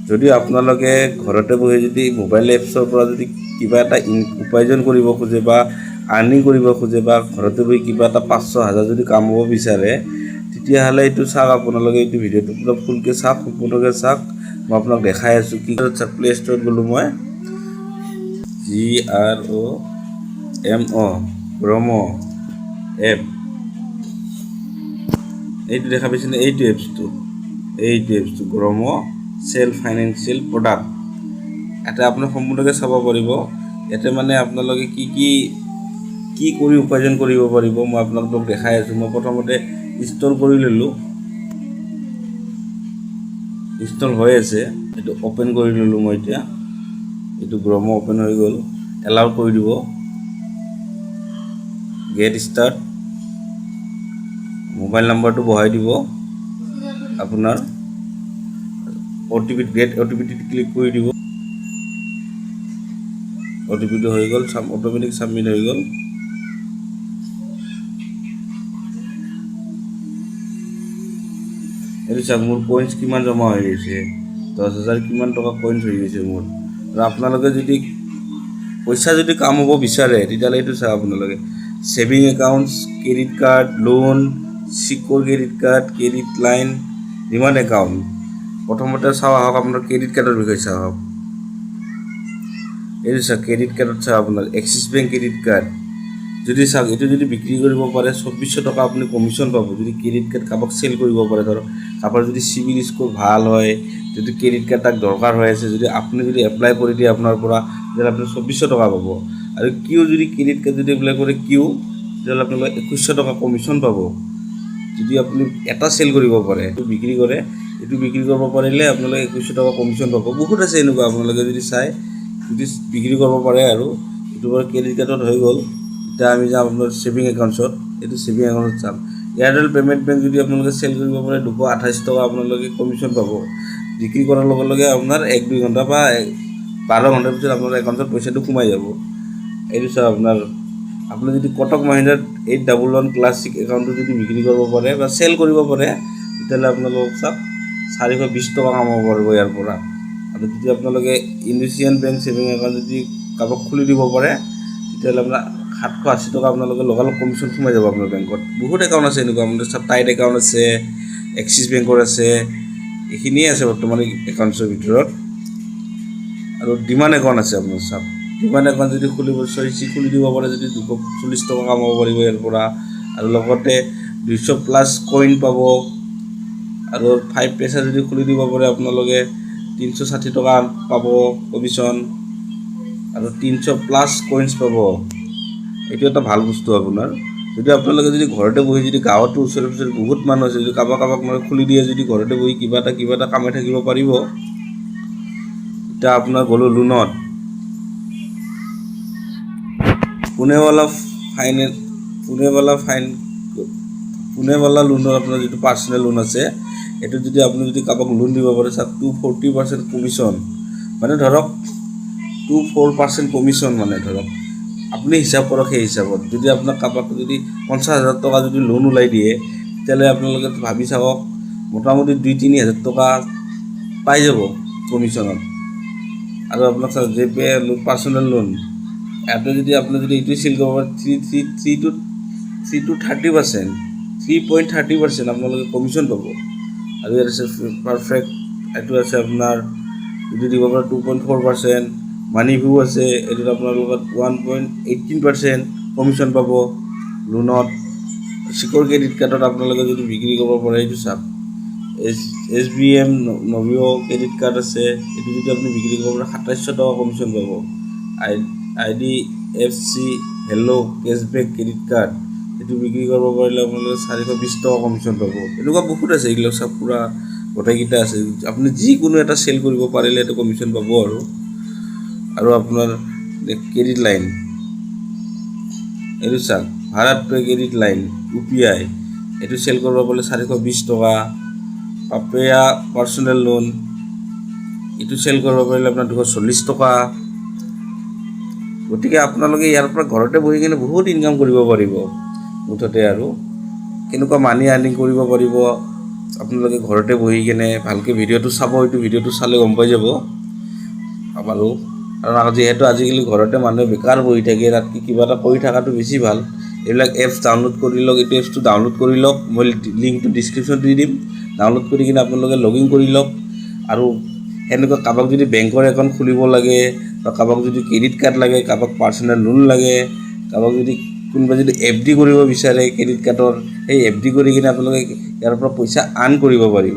যদি আপোনালোকে ঘৰতে বহি যদি মোবাইল এপছৰ পৰা যদি কিবা এটা উপাৰ্জন কৰিব খোজে বা আৰ্নিং কৰিব খোজে বা ঘৰতে বহি কিবা এটা 500,000 যদি কামাব বিচাৰে, তেতিয়াহ'লে এইটো চাওক, আপোনালোকে এইটো ভিডিঅ'টো পুৰা ফুলকৈ চাওক, সম্পূৰ্ণকৈ চাওক। মই আপোনাক দেখাই আছোঁ কি চাওক। প্লে ষ্ট'ৰত গ'লোঁ মই, GROMO গ্ৰমো এপ, এইটো দেখা পাইছেনে? এইটো এপছটো গ্ৰমো চেল্ফ ফাইনেন্সিয়েল প্ৰডাক্ট। ইয়াতে আপুনি সম্পূৰ্ণকৈ চাব পাৰিব। ইয়াতে মানে আপোনালোকে কি কৰি উপাৰ্জন কৰিব পাৰিব মই আপোনালোকক দেখাই আছোঁ। মই প্ৰথমতে ইনষ্টল কৰি ল'লোঁ, ইনষ্টল হৈ আছে, এইটো অ'পেন কৰি ল'লোঁ মই। এতিয়া এইটো গ্ৰমো অ'পেন হৈ গ'ল, এলাউ কৰি দিব, গেট ষ্টাৰ্ট। মোবাইল নাম্বাৰটো বহাই দিব আপোনাৰ, OTP ক্লিক কৰি দিব, OTPটো হৈ গ'ল, অট'মেটিক ছাবমিট হৈ গ'ল। এইটো চাওক, মোৰ কইনছ কিমান জমা হৈ গৈছে, 10,000 কিমান টকা কইনছ হৈ গৈছে মোৰ। আৰু আপোনালোকে যদি পইচা যদি কামাব বিচাৰে, তেতিয়াহ'লে এইটো চাওক, আপোনালোকে saving accounts, credit card, loan, secure credit card, credit line, demand account. প্ৰথমতে চাওঁ আহক, আপোনাৰ ক্ৰেডিট কাৰ্ডৰ বিষয়ে চাওক। এইটো চাওক, ক্ৰেডিট কাৰ্ডত চাওক আপোনাৰ এক্সিছ বেংক ক্ৰেডিট কাৰ্ড। যদি চাওক, এইটো যদি বিক্ৰী কৰিব পাৰে 2,400 টকা আপুনি কমিশ্যন পাব। যদি ক্ৰেডিট কাৰ্ড কাৰোবাক চেল কৰিব পাৰে, ধৰক কাৰোবাৰ যদি চিভিল স্ক'ৰ ভাল হয়, যদি ক্ৰেডিট কাৰ্ড তাক দৰকাৰ হৈ আছে, যদি আপুনি যদি এপ্লাই কৰি দিয়ে আপোনাৰ পৰা, তেতিয়াহ'লে আপুনি 2,400 টকা পাব। আৰু যদি ক্ৰেডিট কাৰ্ড যদি এপ্লাই কৰে তেতিয়াহ'লে আপোনালোকে 2,100 টকা কমিশ্যন পাব। যদি আপুনি এটা চেল কৰিব পাৰে, এইটো বিক্ৰী কৰে, এইটো বিক্ৰী কৰিব পাৰিলে আপোনালোকে 2,100 টকা কমিশ্যন পাব। বহুত আছে এনেকুৱা, আপোনালোকে যদি চাই যদি বিক্ৰী কৰিব পাৰে। আৰু এইটো বাৰু ক্ৰেডিট কাৰ্ডত হৈ গ'ল। এতিয়া আমি যাম আপোনাৰ ছেভিং একাউণ্টছত। এইটো ছেভিং একাউণ্টত চাম, এয়াৰটেল পে'মেণ্ট বেংক যদি আপোনালোকে চেল কৰিব পাৰে 228 টকা আপোনালোকে কমিশ্যন পাব। বিক্ৰী কৰাৰ লগে লগে আপোনাৰ 1-2 ঘণ্টা বা 12 ঘণ্টাৰ পিছত আপোনাৰ একাউণ্টত পইচাটো সোমাই যাব। এইটো চাওক, আপুনি যদি কটক মহিন্দ্ৰাত 811 ক্লাছিক একাউণ্টটো যদি বিক্ৰী কৰিব পাৰে বা চেল কৰিব পাৰে, তেতিয়াহ'লে আপোনালোকক চাওক 420 টকা কামাব পাৰিব ইয়াৰ পৰা। আৰু যদি আপোনালোকে ইণ্ডাচিয়ান বেংক ছেভিং একাউণ্ট যদি কাৰোবাক খুলি দিব পাৰে, তেতিয়াহ'লে আপোনাৰ 780 টকা আপোনালোকে লগালগ কমিশ্যন সোমাই যাব আপোনাৰ বেংকত। বহুত একাউণ্ট আছে এনেকুৱা, আপোনাৰ টাইড একাউণ্ট আছে, এক্সিছ বেংকৰ আছে, এইখিনিয়ে আছে বৰ্তমান একাউণ্টছৰ ভিতৰত। আৰু ডিমাণ্ড একাউণ্ট আছে আপোনাৰ চাওক, ডিমাণ্ড একাউণ্ট যদি খুলি দিব পাৰে, যদি 240 টকা কামাব পাৰিব ইয়াৰ পৰা। আৰু লগতে 200+ কইন পাব। আৰু 5 পইচা যদি খুলি দিব পাৰে আপোনালোকে 360 টকা পাব কমিশ্যন, আৰু 300+ কইনছ পাব। এইটো এটা ভাল বস্তু আপোনাৰ। যদি আপোনালোকে যদি ঘৰতে বহি যদি গাঁৱতো ওচৰে পাঁজৰে বহুত মানুহ আছে, যদি কাৰোবাক মানে খুলি দিয়ে, যদি ঘৰতে বহি কিবা এটা কামাই থাকিব পাৰিব। এতিয়া আপোনাৰ গ'লোঁ লোনত, পুনেৱালা লোনৰ আপোনাৰ যিটো পাৰ্চনেল লোন আছে, এইটো যদি আপুনি যদি কাৰোবাক লোন দিব পাৰে, চাওক 240% কমিশ্যন, মানে ধৰক 2-4% কমিশ্যন, মানে ধৰক আপুনি হিচাপ কৰক। সেই হিচাপত যদি আপোনাক কাৰোবাক যদি 50,000 টকা যদি লোন ওলাই দিয়ে, তেতিয়াহ'লে আপোনালোকে ভাবি চাওক, মোটামুটি 2-3 হাজাৰ টকা পাই যাব কমিশ্যনত। আৰু আপোনাক চাওক জিপে পাৰ্চনেল লোন, ইয়াতে যদি আপুনি যদি এইটোৱে চেল কৰিব পাৰে 3.30% আপোনালোকে কমিশ্যন পাব। আৰু ইয়াত আছে পাৰফেক্ট, এইটো আছে আপোনাৰ যদি দিব পাৰে 2.4%। মানি ভিউ আছে, এইটোত আপোনালোকৰ 1.18% কমিশ্যন পাব লোনত। চিকিউৰ ক্ৰেডিট কাৰ্ডত আপোনালোকে যদি বিক্ৰী কৰিব পাৰে, এইটো চাওক SBM নভিঅ ক্ৰেডিট কাৰ্ড আছে, এইটো যদি আপুনি বিক্ৰী কৰিব পাৰে 2700 টকা কমিশ্যন পাব। IDFC hello' cashback credit card, এইটো বিক্ৰী কৰিব পাৰিলে আপোনালোকে 420 টকা কমিশ্যন পাব। এনেকুৱা বহুত আছে, এইবিলাক চব পূৰা গোটেইকেইটা আছে। আপুনি যিকোনো এটা চেল কৰিব পাৰিলে এইটো কমিশ্যন পাব। আৰু আপোনাৰ ক্ৰেডিট লাইন, এইটো চাওক Bharat pay credit line UPI, এইটো চেল কৰিব পাৰিলে 420 টকা। পাপেয়া পাৰ্চনেল লোন, এইটো চেল কৰিব পাৰিলে আপোনাৰ 240 টকা। গতিকে আপোনালোকে ইয়াৰ পৰা ঘৰতে বহি কিনে বহুত ইনকাম কৰিব পাৰিব মুঠতে। আৰু কেনেকুৱা মানি আৰ্নিং কৰিব পাৰিব, আপোনালোকে ঘৰতে বহি কিনে ভালকৈ ভিডিঅ'টো চাব, এইটো ভিডিঅ'টো চালে গম পাই যাব আৰু যিহেতু আজিকালি ঘৰতে মানুহে বেকাৰ বহি থাকে, তাতকৈ কিবা এটা কৰি থকাটো বেছি ভাল। এইবিলাক এপছ ডাউনলোড কৰি লওক, এইটো এপছটো ডাউনলোড কৰি লওক, মই লিংকটো ডিছক্ৰিপশ্যনত দি দিম। ডাউনলোড কৰি কিনে আপোনালোকে লগ ইন কৰি লওক। আৰু সেনেকুৱা কাৰোবাক যদি বেংকৰ একাউণ্ট খুলিব লাগে বা কাৰোবাক যদি ক্ৰেডিট কাৰ্ড লাগে, কাৰোবাক পাৰ্চনেল লোন লাগে, কাৰোবাক যদি কোনোবা যদি FD কৰিব বিচাৰে ক্ৰেডিট কাৰ্ডৰ, সেই FD কৰি কিনে আপোনালোকে ইয়াৰ পৰা পইচা আৰ্ণ কৰিব পাৰিব।